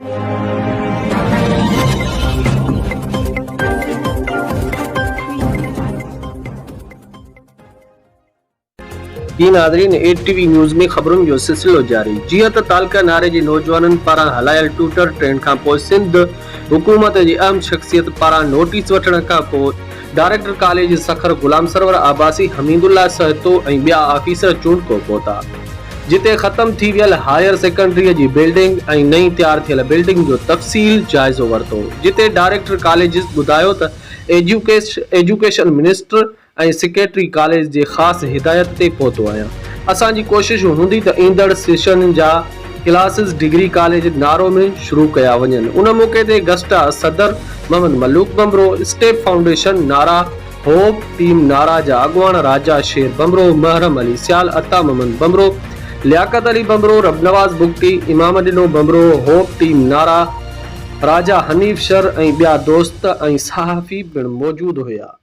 जी नाज़रीन, ATV news में ख़बरुनि जो सिलसिलो जारी। जीअं त तालका नारे जे नौजवाननि पारां हलायल ट्विटर ट्रेंड खां पोइ सिंध हुकूमत जी अहम शख़्सियत पारां नोटिस वठण खां पोइ डायरेक्टर कॉलेज सखर गुलाम सरवर आबासी हमीदुल्ला सहतो ऐं ॿिया ऑफिसर चूंडको पहुता, जिते ख़त्म थी वियल हायर सेकेंडरी जी बिल्डिंग ऐं नई तैयार थियल बिल्डिंग जो तफ़सील जाइज़ो वरितो, जिते डायरेक्टर कॉलेज ॿुधायो त एजुकेशन मिनिस्टर ऐं सेक्रेटरी कॉलेज जे ख़ासि हिदायत ते पहुतो आहियां। असांजी कोशिश हूंदी त ईंदड़ सेशन जा क्लासिस डिग्री कॉलेज नारो में शुरू कया वञनि। उन मौक़े ते गस्टा सदर मोहम्मद मलूक बमरो, स्टेप फाउंडेशन नारा, होप टीम नारा जा अॻुवान राजा शेर बमरो, महरम अली सियाल, अता मोहम्मद बमरो, लियाकत अली बमरो, रबनवाज बुगटी, इमाम डिनो बमरो, होप टीम नारा, राजा हनीफ शर ऐं ॿिया दोस्त ऐं सहाफ़ी पिणु मौजूद हुया।